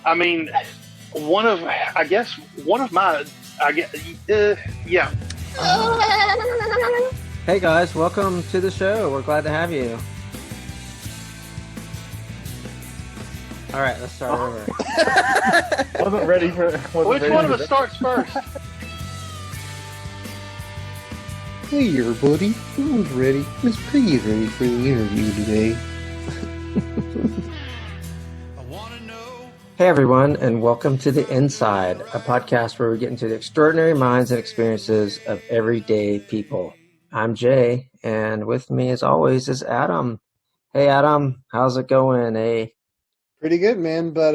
I mean, I guess, one of my, I guess, yeah. Hey guys, welcome to the show. We're glad to have you. All right, let's start over. Wasn't ready for. Which one of us starts first? Hey everybody, who's ready? Miss Piggy's ready for the interview today. Hey everyone, and welcome to The Inside, a podcast where we get into the extraordinary minds and experiences of everyday people. I'm Jay, and with me as always is Adam. Hey Adam, how's it going? Hey. Pretty good, man, but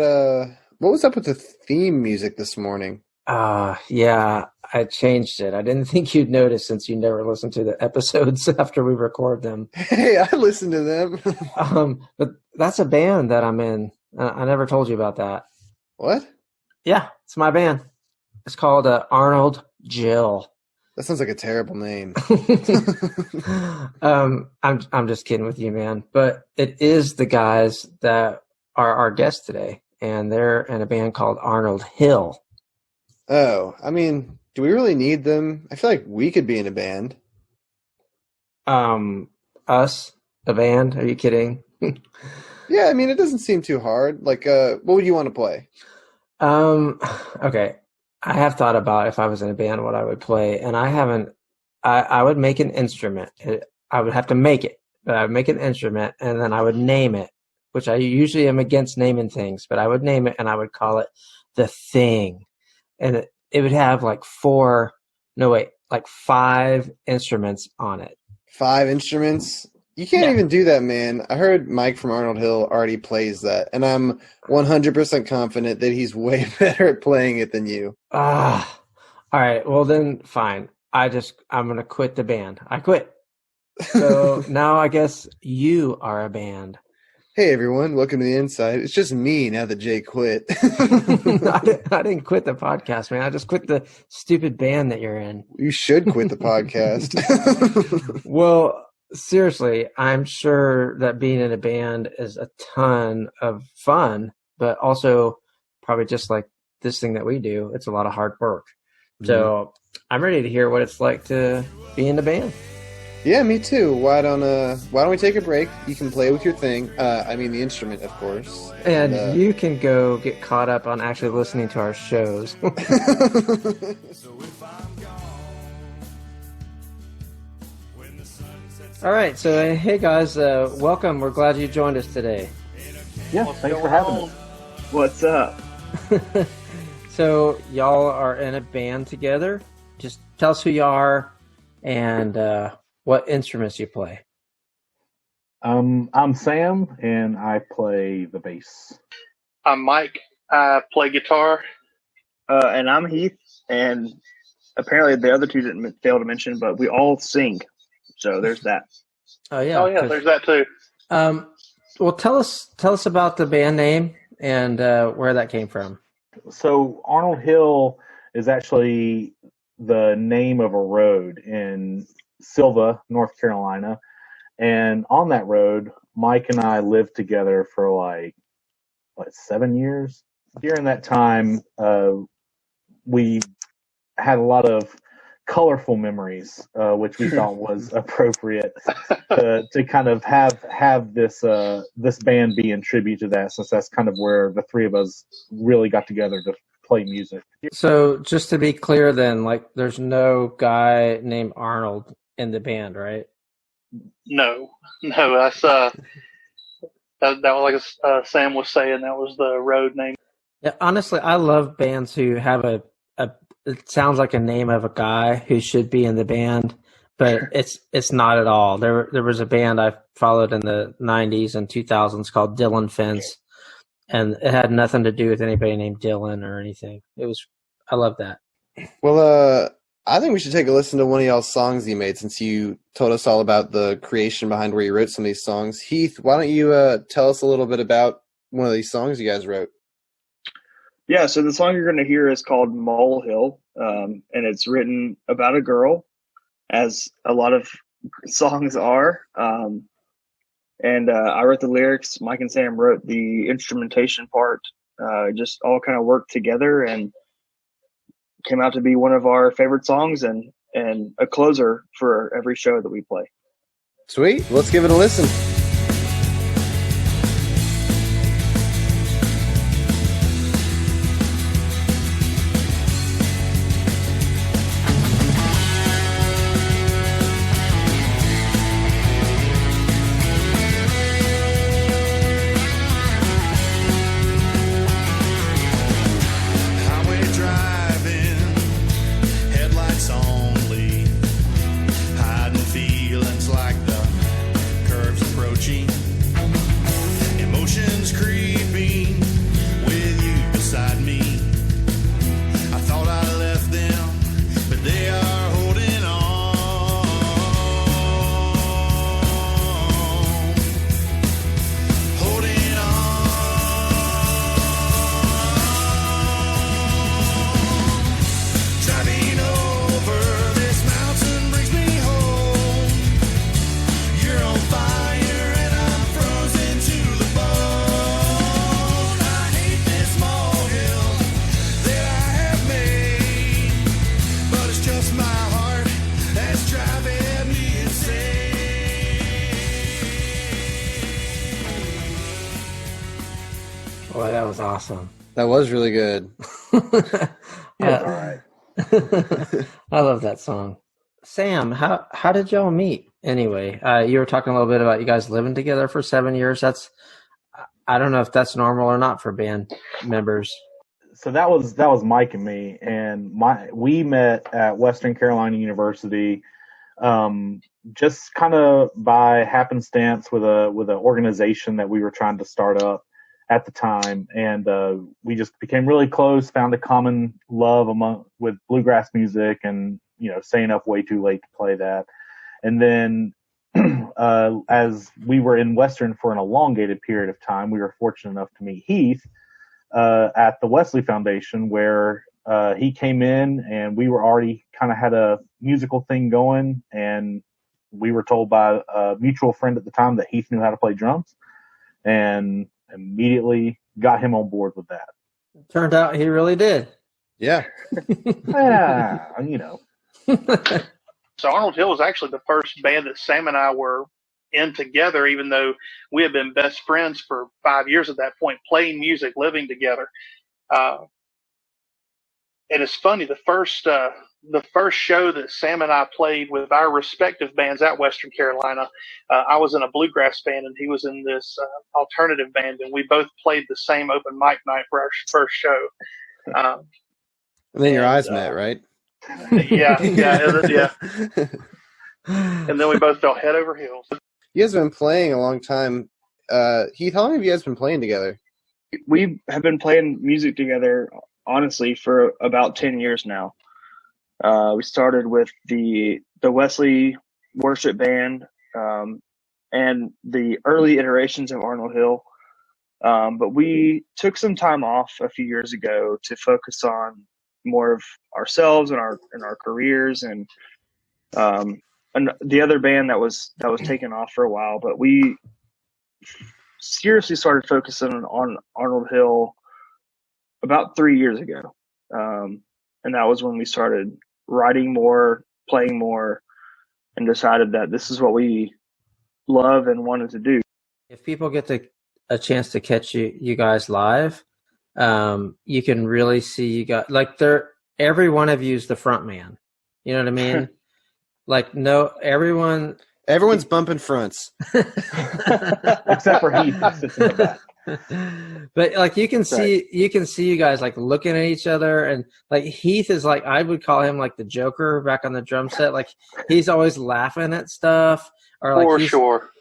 what was up with the theme music this morning? Yeah, I changed it. I didn't think you'd notice since you never listen to the episodes after we record them. Hey, I listened to them. But that's a band that I'm in. I never told you about that. What? Yeah, it's my band. It's called Arnold Hill. That sounds like a terrible name. I'm just kidding with you, man. But it is the guys that are our guests today, and they're in a band called Arnold Hill. Oh, I mean, do we really need them? I feel like we could be in a band. Us, a band? Are you kidding? Yeah, I mean, it doesn't seem too hard. Like, what would you want to play? Okay. I have thought about if I was in a band what I would play, and I would make an instrument. I would have to make it, but I would make an instrument, and then I would name it, which I usually am against naming things, but I would name it, and I would call it The Thing. And it would have like five instruments on it. 5 instruments? You can't even do that, man. I heard Mike from Arnold Hill already plays that, and I'm 100% confident that he's way better at playing it than you. All right. Well, then fine. I'm going to quit the band. I quit. So now I guess you are a band. Hey everyone, welcome to The Inside. It's just me now that Jay quit. I didn't quit the podcast, man. I just quit the stupid band that you're in. You should quit the podcast. Well, seriously, I'm sure that being in a band is a ton of fun, but also probably just like this thing that we do, it's a lot of hard work. So I'm ready to hear what it's like to be in a band. Yeah, me too. Why don't we take a break? You can play with your thing. I mean the instrument, of course. And you can go get caught up on actually listening to our shows. All right, so hey guys, welcome. We're glad you joined us today. Yeah, thanks for having us. What's up? So y'all are in a band together. Just tell us who you are and what instruments you play. I'm Sam, and I play the bass. I'm Mike. I play guitar. And I'm Heath, and apparently the other two didn't fail to mention, but we all sing. So there's that. Oh yeah, there's that too. Well, tell us about the band name and where that came from. So Arnold Hill is actually the name of a road in Silva, North Carolina. And on that road, Mike and I lived together for like 7 years. During that time, we had a lot of colorful memories, which we thought was appropriate to kind of have this band be in tribute to that, since that's kind of where the three of us really got together to play music. So just to be clear then, like there's no guy named Arnold in the band, right? No, that's that was like Sam was saying, that was the road name. Yeah, honestly, I love bands who have a it sounds like a name of a guy who should be in the band, but it's not at all. There was a band I followed in the 90s and 2000s called Dylan Fence, and it had nothing to do with anybody named Dylan or anything. I love that. Well, I think we should take a listen to one of y'all's songs you made, since you told us all about the creation behind where you wrote some of these songs. Heath, why don't you tell us a little bit about one of these songs you guys wrote? Yeah, so the song you're going to hear is called Molehill, and it's written about a girl, as a lot of songs are. And I wrote the lyrics. Mike and Sam wrote the instrumentation part. just all kind of worked together and came out to be one of our favorite songs and a closer for every show that we play. Sweet. Let's give it a listen. Boy, that was awesome. That was really good. Yeah, all right. I love that song. Sam, how did y'all meet anyway? You were talking a little bit about you guys living together for 7 years. I don't know if that's normal or not for band members. So that was Mike and me, and we met at Western Carolina University, just kind of by happenstance with an organization that we were trying to start up at the time, and we just became really close. Found a common love with bluegrass music, and staying up way too late to play that. And then as we were in Western for an elongated period of time, we were fortunate enough to meet Heath at the Wesley Foundation, where he came in, and we were already kind of had a musical thing going, and we were told by a mutual friend at the time that Heath knew how to play drums, and immediately got him on board with that. Turned out he really did. Yeah. Yeah, So Arnold Hill was actually the first band that Sam and I were in together, even though we had been best friends for 5 years at that point, playing music, living together. And it's funny, the first show that Sam and I played with our respective bands at Western Carolina, I was in a bluegrass band and he was in this alternative band, and we both played the same open mic night for our first show. And then your eyes met, right? Yeah. And then we both fell head over heels. You guys have been playing a long time. Heath, how long have you guys been playing together? We have been playing music together, honestly, for about 10 years now. We started with the Wesley worship band and the early iterations of Arnold Hill. But we took some time off a few years ago to focus on more of ourselves and our careers, and the other band that was taken off for a while. But we seriously started focusing on Arnold Hill about 3 years ago, and that was when we started writing more, playing more, and decided that this is what we love and wanted to do. If people get a chance to catch you guys live, you can really see you guys, like, every one of you is the front man. You know what I mean? Like, no, everyone's bumping fronts. except for Heath, who sits in the back. But like, you can see you guys like looking at each other, and like Heath is like, I would call him like the Joker back on the drum set. Like, he's always laughing at stuff, or like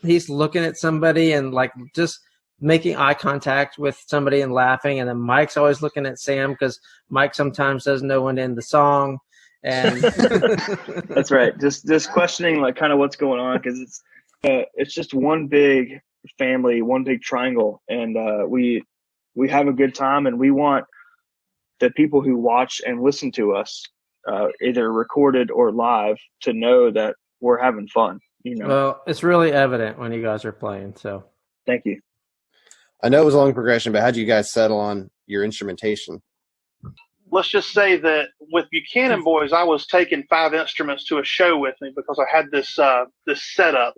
he's looking at somebody and like just making eye contact with somebody and laughing. And then Mike's always looking at Sam because Mike sometimes doesn't know when to end the song. And that's right. Just questioning like kind of what's going on, because it's just one big family, one big triangle, and we have a good time, and we want the people who watch and listen to us, either recorded or live, to know that we're having fun. Well, it's really evident when you guys are playing. So thank you. I know it was a long progression, but how did you guys settle on your instrumentation? Let's just say that with Buchanan Boys, I was taking 5 instruments to a show with me because I had this setup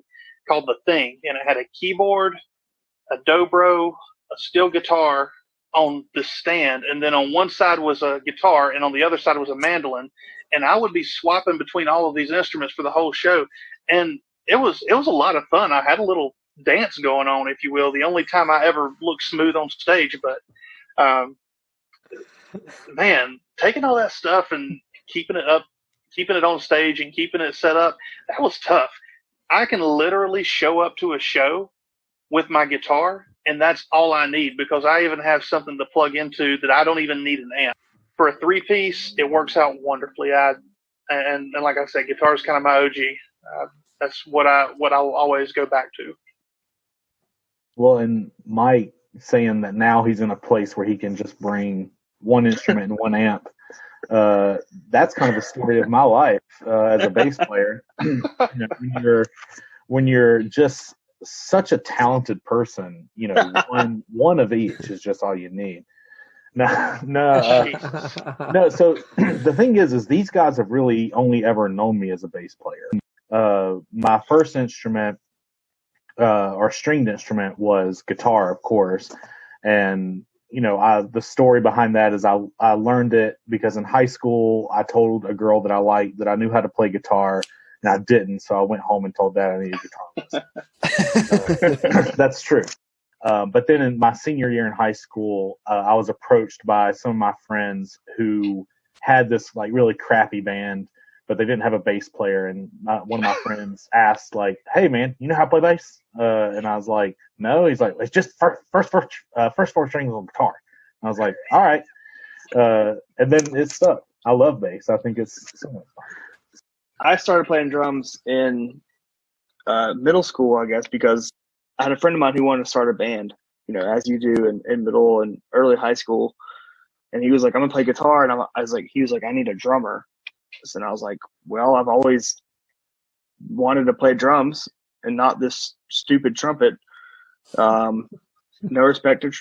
called The Thing, and it had a keyboard, a dobro, a steel guitar on the stand, and then on one side was a guitar, and on the other side was a mandolin, and I would be swapping between all of these instruments for the whole show, and it was a lot of fun. I had a little dance going on, if you will. The only time I ever looked smooth on stage, but man, taking all that stuff and keeping it up, keeping it on stage and keeping it set up, that was tough. I can literally show up to a show with my guitar, and that's all I need because I even have something to plug into that I don't even need an amp. For a 3-piece, it works out wonderfully. And like I said, guitar is kind of my OG. That's what I'll always go back to. Well, and Mike saying that now he's in a place where he can just bring one instrument and one amp. That's kind of the story of my life as a bass player. When you're just such a talented person, one of each is just all you need. No. So the thing is these guys have really only ever known me as a bass player. My first instrument, or stringed instrument, was guitar, of course, and the story behind that is I learned it because in high school I told a girl that I liked that I knew how to play guitar, and I didn't, so I went home and told Dad I needed a guitar lesson. That's true. But then in my senior year in high school, I was approached by some of my friends who had this like really crappy band, but they didn't have a bass player. And one of my friends asked, like, "Hey man, you know how to play bass?" And I was like, "No." He's like, "It's just first 4 strings on guitar." And I was like, "All right." And then it stuck. I love bass. I think it's so much fun. I started playing drums in middle school, I guess, because I had a friend of mine who wanted to start a band, as you do in middle and early high school. And he was like, "I'm going to play guitar." And he was like, "I need a drummer." And I was like, "Well, I've always wanted to play drums and not this stupid trumpet. No disrespect to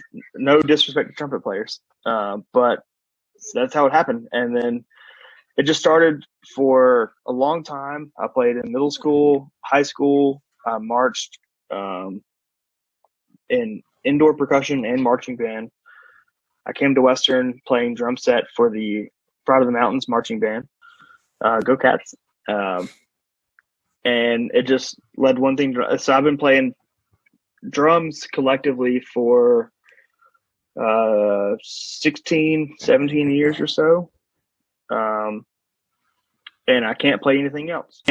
trumpet players. But that's how it happened." And then it just started for a long time. I played in middle school, high school. I marched in indoor percussion and marching band. I came to Western playing drum set for the Pride of the Mountains marching band. Go Cats. And it just led one thing to, so I've been playing drums collectively for 16, 17 years or so. And I can't play anything else.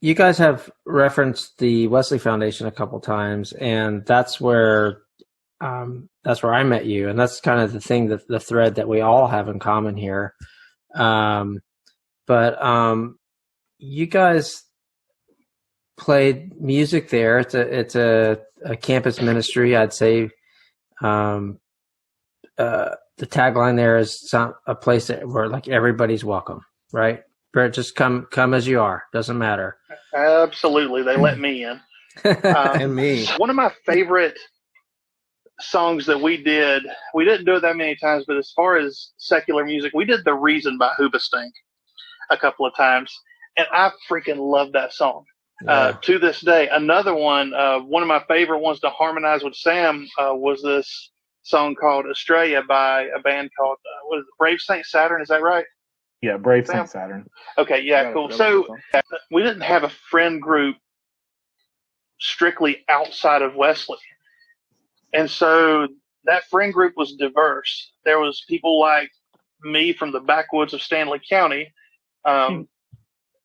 You guys have referenced the Wesley Foundation a couple times, and that's where I met you, and that's kind of the thing, the thread that we all have in common here. But you guys played music there. It's a campus ministry, I'd say. The tagline there is a place where like everybody's welcome, right? Just come as you are. Doesn't matter. Absolutely, they let me in. And me. One of my favorite songs that we didn't do it that many times, but as far as secular music, we did "The Reason" by Hoobastank a couple of times, and I freaking love that song. To this day. Another one of my favorite ones to harmonize with Sam was this song called "Australia" by a band called what is it, Brave Saint Saturn? Is that right? Yeah, Brave Saint Saturn. Okay, yeah, cool. So we didn't have a friend group strictly outside of Wesley, and so that friend group was diverse. There was people like me from the backwoods of Stanley County, and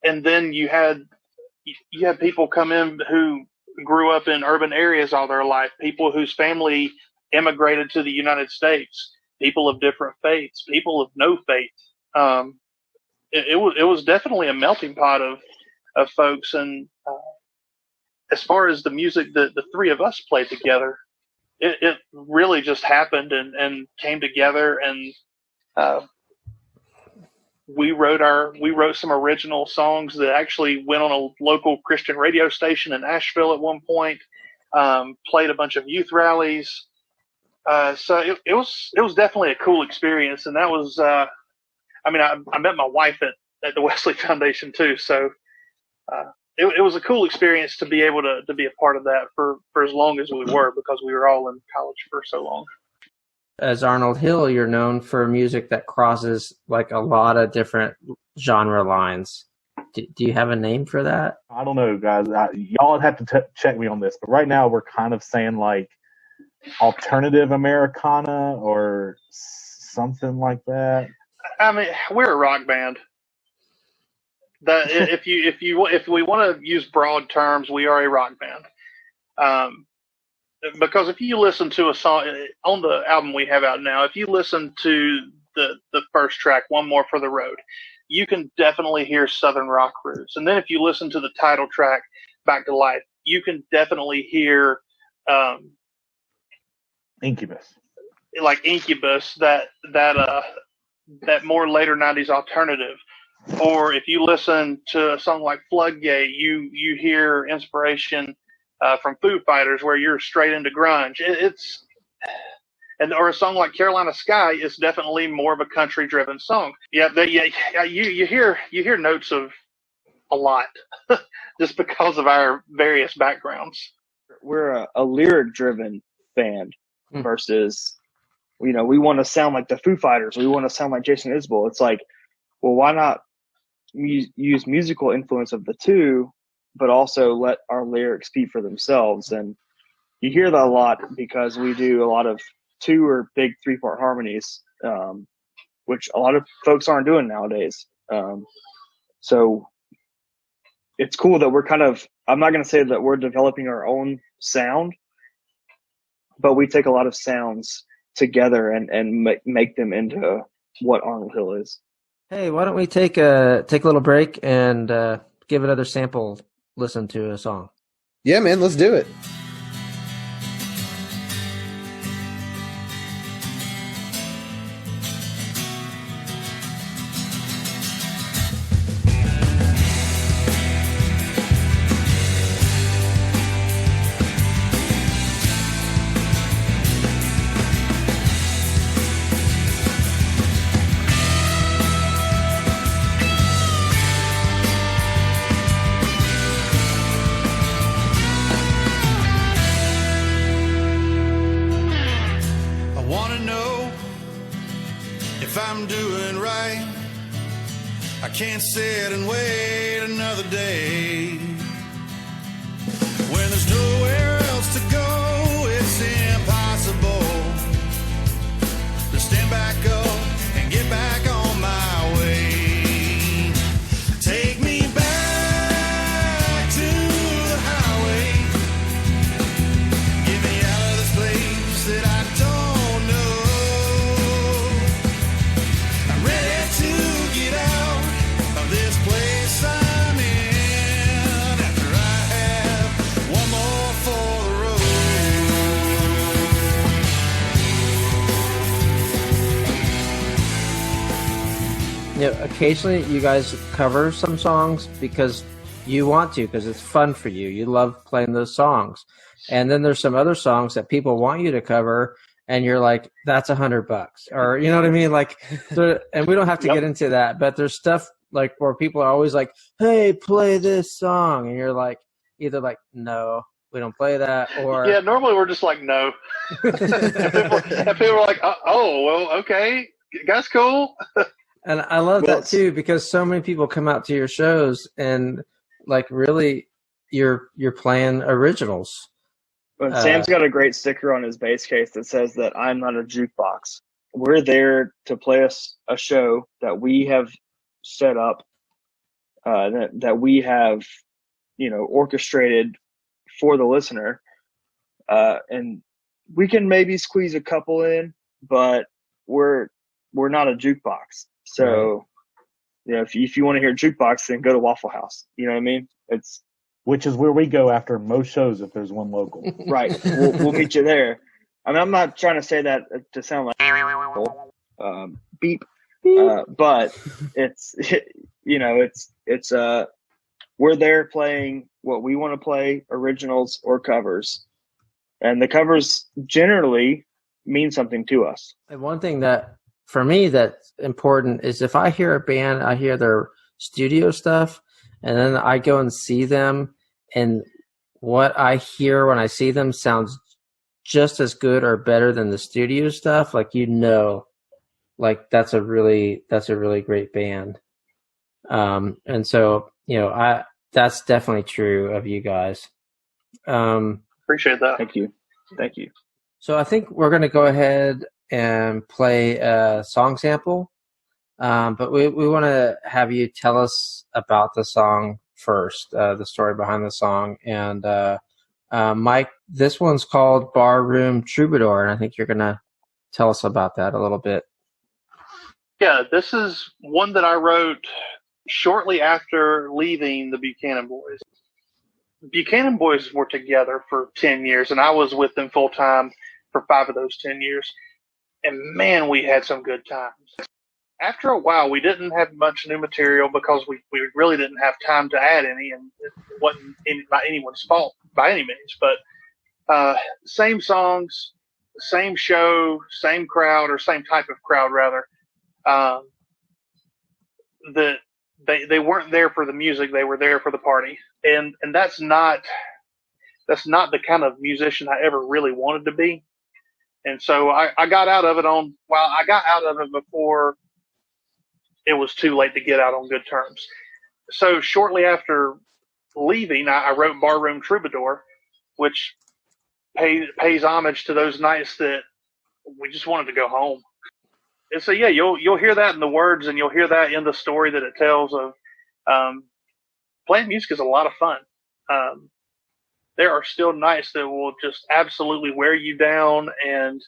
then you had people come in who grew up in urban areas all their life, people whose family immigrated to the United States, people of different faiths, people of no faith. It was definitely a melting pot of folks. And as far as the music that the three of us played together, it really just happened and came together. And we wrote some original songs that actually went on a local Christian radio station in Asheville at one point. Played a bunch of youth rallies. So it was definitely a cool experience, and that was I mean I met my wife at the Wesley Foundation too, so it was a cool experience to be able to be a part of that for as long as we were, because we were all in college for so long. As Arnold Hill, you're known for music that crosses like a lot of different genre lines. Do you have a name for that? I don't know, guys. Y'all would have to check me on this, but right now we're kind of saying like alternative Americana or something like that. I mean, we're a rock band. If we want to use broad terms, we are a rock band. Because if you listen to a song on the album we have out now, if you listen to the first track, "One More for the Road," you can definitely hear Southern rock roots. And then if you listen to the title track, "Back to Life," you can definitely hear Incubus, like Incubus, that more later '90s alternative. Or if you listen to a song like "Floodgate," you hear inspiration from Foo Fighters, where you're straight into grunge. Or a song like "Carolina Sky" is definitely more of a country-driven song. You hear notes of a lot, just because of our various backgrounds. We're a lyric-driven band versus, we want to sound like the Foo Fighters. We want to sound like Jason Isbell. It's like, well, why not use musical influence of the two, but also let our lyrics speak for themselves? And you hear that a lot because we do a lot of 2 or big 3-part harmonies, which a lot of folks aren't doing nowadays. So it's cool that we're I'm not going to say that we're developing our own sound, but we take a lot of sounds together and make them into what Arnold Hill is. Hey, why don't we take a little break and give another sample listen to a song? Yeah, man, let's do it. Can't sit and wait another day. When there's nowhere else to go, it's impossible to stand back up and get back on my way. Take me back to the highway. Get me out of this place that I don't know. I'm ready to get out this place I'm in, after I have one more for the road. Yeah, occasionally you guys cover some songs because you want to, because it's fun for you. You love playing those songs. And then there's some other songs that people want you to cover, and you're like, that's $100, or you know what I mean? Like, and we don't have to get into that, but there's stuff like where people are always like, hey, play this song, and you're like, either like, no, we don't play that, or yeah, normally we're just like, no. and people are like, oh, well, okay, that's cool. And I love that too, because so many people come out to your shows and like really you're playing originals. But Sam's got a great sticker on his bass case that says that I'm not a jukebox. We're there to play a show that we have set up, that we have, orchestrated for the listener, and we can maybe squeeze a couple in, but we're not a jukebox. So, right. If you want to hear jukebox, then go to Waffle House. You know what I mean? Which is where we go after most shows if there's one local. Right. We'll meet you there. I mean, I'm not trying to say that to sound like beep. But it's we're there playing what we want to play, originals or covers. And the covers generally, mean something to us. And one thing that for me that's important is if I hear a band, I hear their studio stuff, and then I go and see them, and what I hear when I see them sounds just as good or better than the studio stuff. Like, like that's a really great band. And so, that's definitely true of you guys. Appreciate that. Thank you. So I think we're going to go ahead and play a song sample. But we want to have you tell us about the song first, the story behind the song. And Mike, this one's called Barroom Troubadour, and I think you're going to tell us about that a little bit. Yeah, this is one that I wrote shortly after leaving the Buchanan Boys. The Buchanan Boys were together for 10 years, and I was with them full time for 5 of those 10 years. And man, we had some good times. After a while, we didn't have much new material because we really didn't have time to add any, and it wasn't by anyone's fault by any means. But same songs, same show, same crowd, or same type of crowd rather. They weren't there for the music; they were there for the party, and that's not the kind of musician I ever really wanted to be. And so I got out of it I got out of it before it was too late to get out on good terms. So shortly after leaving, I wrote Barroom Troubadour, which pays homage to those nights that we just wanted to go home. And so, yeah, you'll hear that in the words, and you'll hear that in the story that it tells of playing music is a lot of fun. There are still nights that will just absolutely wear you down and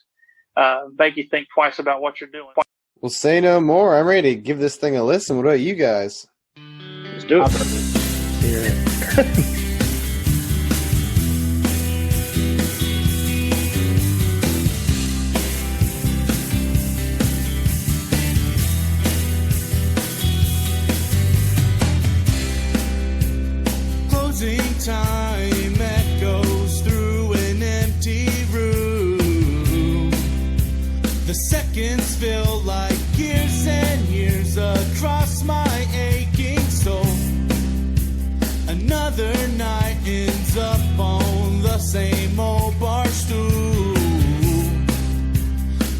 make you think twice about what you're doing. Well, say no more. I'm ready to give this thing a listen. What about you guys? Let's do it. Time echoes through an empty room. The seconds feel like years and years across my aching soul. Another night ends up on the same old bar stool.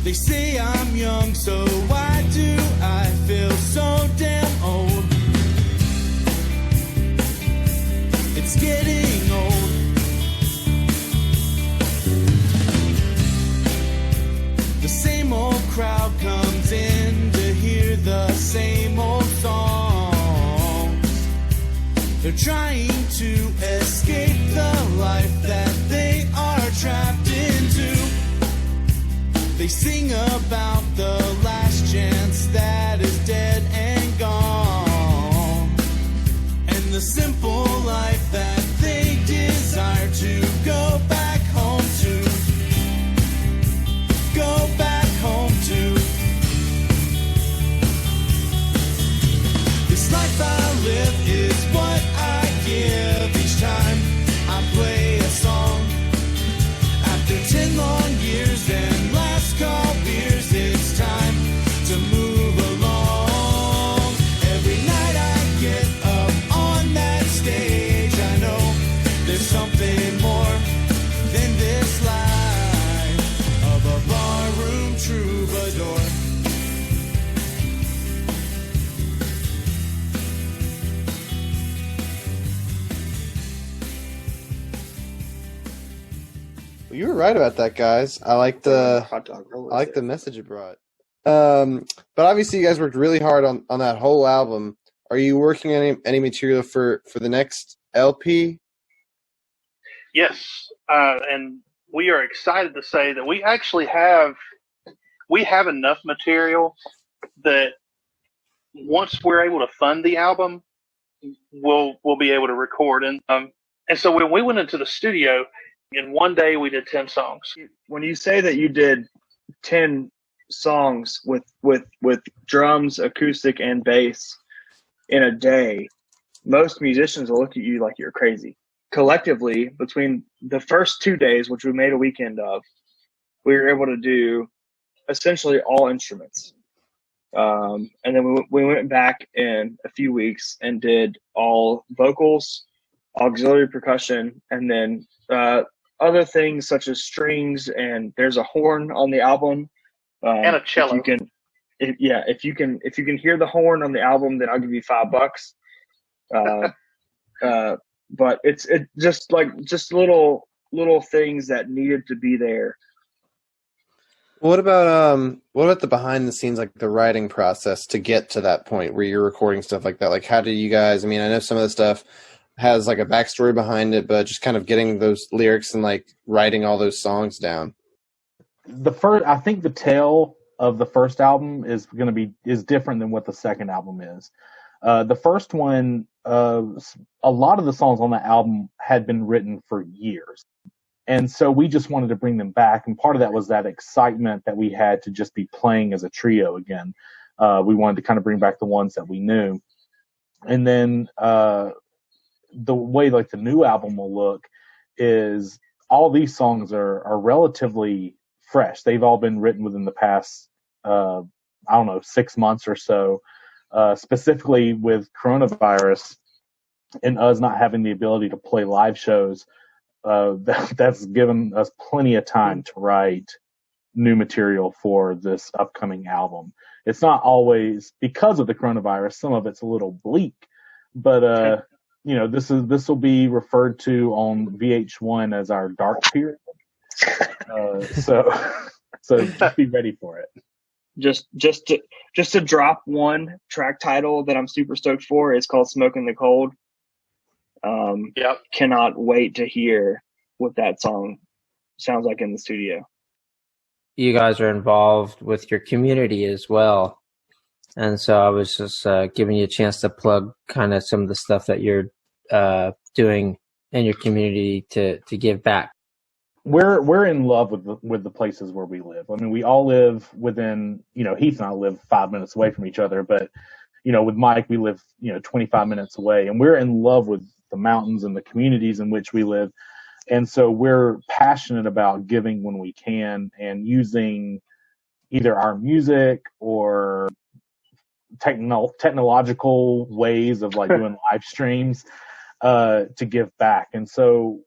They say I'm young, so why do I feel so damn old? It's getting old. The same old crowd comes in to hear the same old songs. They're trying to escape the life that they are trapped into. They sing about the last chance that is dead and gone, and the simple life that they desire to go back home to. Go back home to. This life I live is what I give each time I play a song. After 10 long years and last call beers, it's time to move along. Every night I get up on that stage, I know there's something more than this life of a barroom troubadour. Well, you were right about that, guys. I like the Hot dog roll. I like the message it brought. But obviously, you guys worked really hard on that whole album. Are you working on any material for the next LP? Yes, and we are excited to say that we actually have enough material that once we're able to fund the album, we'll be able to record. And so when we went into the studio, in one day we did 10 songs. When you say that you did 10 songs with drums, acoustic, and bass in a day, most musicians will look at you like you're crazy. Collectively, between the first 2 days, which we made a weekend of, we were able to do essentially all instruments. And then we went back in a few weeks and did all vocals, auxiliary percussion, and then other things such as strings, and there's a horn on the album. And a cello. If you can hear the horn on the album, then I'll give you $5. But it's just little things that needed to be there. What about the behind the scenes, like the writing process to get to that point where you're recording stuff like that? Like, how do you guys? I mean, I know some of the stuff has like a backstory behind it, but just kind of getting those lyrics and like writing all those songs down. I think the tale of the first album is different than what the second album is. The first one, a lot of the songs on that album had been written for years. And so we just wanted to bring them back. And part of that was that excitement that we had to just be playing as a trio again. We wanted to kind of bring back the ones that we knew. And then the way like the new album will look is all these songs are relatively fresh. They've all been written within the past, 6 months or so, specifically with coronavirus and us not having the ability to play live shows. That's given us plenty of time to write new material for this upcoming album. It's not always because of the coronavirus. Some of it's a little bleak, but this will be referred to on VH1 as our dark period. So just be ready for it. Just to drop one track title that I'm super stoked for, it's called "Smoking the Cold." Cannot wait to hear what that song sounds like in the studio. You guys are involved with your community as well, and so I was just giving you a chance to plug kind of some of the stuff that you're doing in your community to give back. We're in love with the places where we live. I mean, we all live within, Heath and I live 5 minutes away from each other, but with Mike, we live, 25 minutes away, and we're in love with the mountains and the communities in which we live. And so we're passionate about giving when we can and using either our music or technological ways of like doing live streams to give back. And so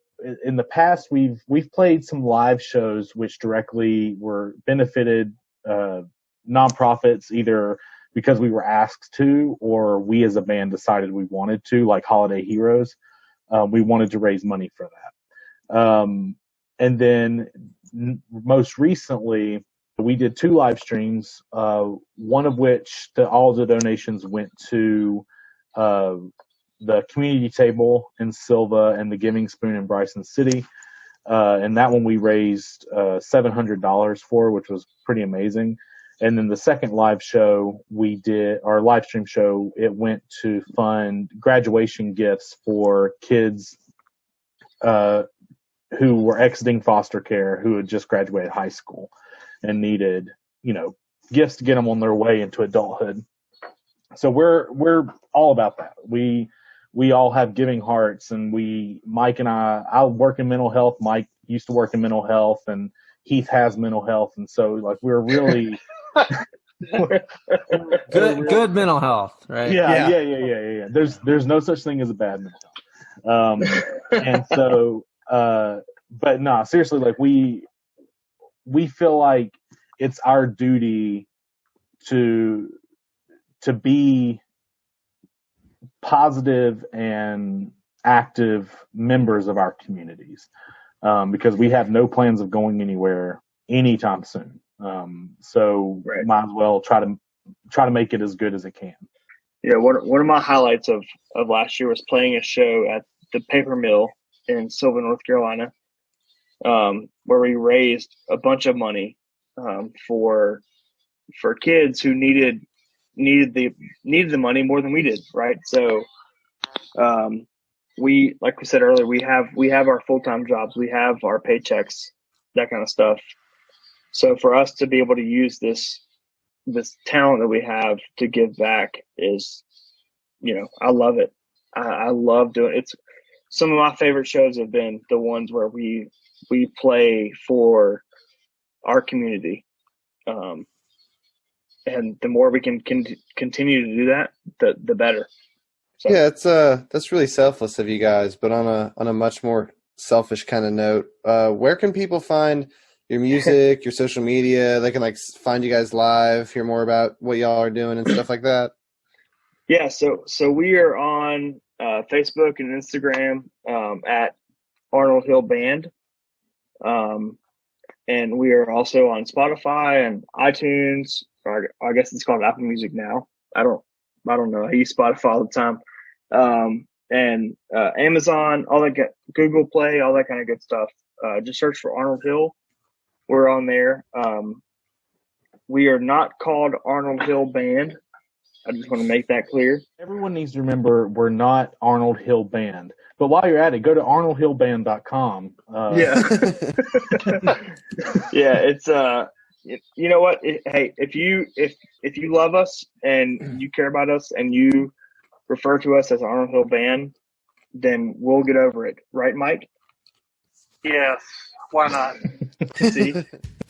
in the past, we've played some live shows which directly were benefited nonprofits, either because we were asked to or we as a band decided we wanted to, like Holiday Heroes. We wanted to raise money for that. And then most recently, we did 2 live streams, one of which all the donations went to the community table in Silva and the Giving Spoon in Bryson City. And that one we raised $700 for, which was pretty amazing. And then the second live show we did, our live stream show, it went to fund graduation gifts for kids who were exiting foster care, who had just graduated high school and needed, gifts to get them on their way into adulthood. So we're all about that. We all have giving hearts, and Mike and I work in mental health. Mike used to work in mental health, and Heath has mental health. And so like, we're really good mental health, right? Yeah. There's no such thing as a bad mental health. And so, but no, seriously, like we feel like it's our duty to be positive and active members of our communities, because we have no plans of going anywhere anytime soon. So right. Might as well try to make it as good as it can. Yeah, one of my highlights of last year was playing a show at the paper mill in Silva, North Carolina, where we raised a bunch of money for kids who needed the money more than we did, right? So we, like we said earlier, we have our full-time jobs, we have our paychecks, that kind of stuff. So for us to be able to use this talent that we have to give back is, I love it. I love doing it. It's some of my favorite shows have been the ones where we play for our community. And the more we can continue to do that, the better. So. Yeah, that's really selfless of you guys. But on a much more selfish kind of note, where can people find your music, your social media? They can like find you guys live, hear more about what y'all are doing and stuff like that. Yeah, so we are on Facebook and Instagram at Arnold Hill Band, and we are also on Spotify and iTunes. Or I guess it's called Apple Music now. I don't know. I use Spotify all the time, and Amazon, all that, Google Play, all that kind of good stuff. Just search for Arnold Hill. We're on there. We are not called Arnold Hill Band. I just want to make that clear. Everyone needs to remember we're not Arnold Hill Band. But while you're at it, go to arnoldhillband.com. Yeah. Yeah, it's you know what? Hey, if you love us and you care about us and you refer to us as Arnold Hill Band, then we'll get over it. Right, Mike? Yes. Why not? See?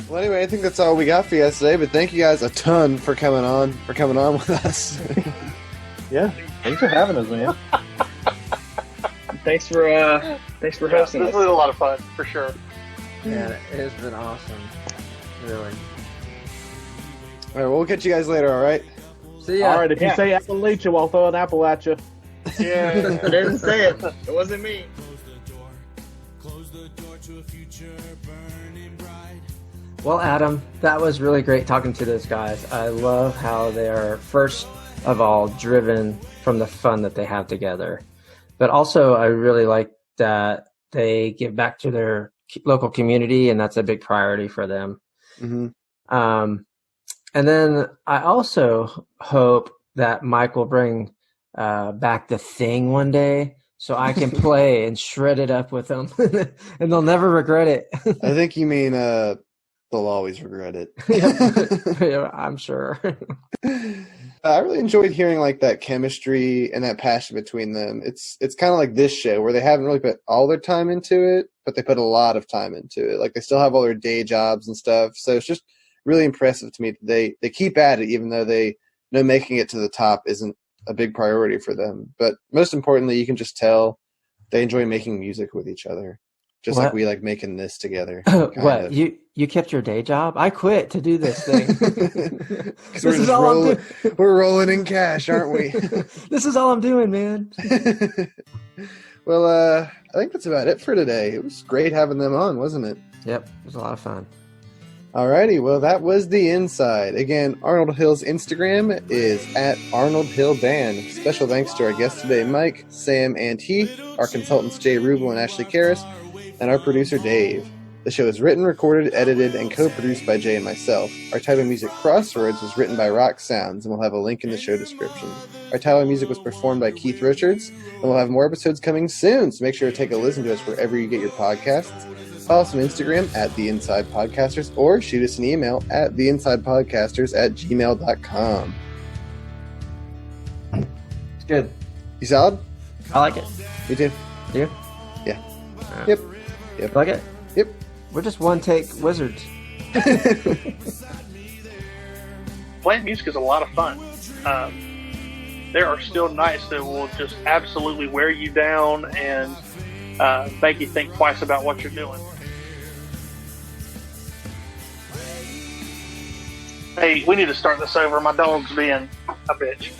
Well, anyway, I think that's all we got for you today. But thank you guys a ton for coming on with us. Yeah, thanks for having us, man. Thanks for hosting This us. was a lot of fun, for sure. Yeah, it has been awesome. Really. All right, well, we'll catch you guys later, all right? See ya. All right, if you say Appalachia, I'll throw an apple at you. Yeah. I didn't say it. It wasn't me. Close the door to a future burning bright. Well, Adam, that was really great talking to those guys. I love how they are, first of all, driven from the fun that they have together. But also, I really like that they give back to their local community, and that's a big priority for them. Mm-hmm. And then I also hope that Mike will bring back the Thing one day so I can play and shred it up with them, and they'll never regret it. I think you mean they'll always regret it. Yeah, I'm sure. I really enjoyed hearing like that chemistry and that passion between them. It's kind of like this show where they haven't really put all their time into it, but they put a lot of time into it. Like they still have all their day jobs and stuff. So it's just really impressive to me that they keep at it, even though they know making it to the top isn't a big priority for them. But most importantly, you can just tell they enjoy making music with each other, just like we like making this together. What, you kept your day job? I quit to do this thing. We're rolling in cash, aren't we? This is all I'm doing, man. Well, I think that's about it for today. It was great having them on, wasn't it? Yep, it was a lot of fun. Alrighty, well, that was The Inside. Again, Arnold Hill's Instagram is at Arnold Hill Band. Special thanks to our guests today, Mike, Sam, and Heath, our consultants Jay Rubel and Ashley Karras, and our producer Dave. The show is written, recorded, edited, and co-produced by Jay and myself. Our title music, Crossroads, was written by Rock Sounds, and we'll have a link in the show description. Our title music was performed by Keith Richards, and we'll have more episodes coming soon, so make sure to take a listen to us wherever you get your podcasts. Follow us on Instagram at The Inside Podcasters, or shoot us an email at theinsidepodcasters@gmail.com. It's good. You solid? I like it. Me too. You? Yeah. Yep. Yep. Like it? Yep. We're just one-take wizards. Playing music is a lot of fun. There are still nights that will just absolutely wear you down and make you think twice about what you're doing. Hey, we need to start this over. My dog's being a bitch.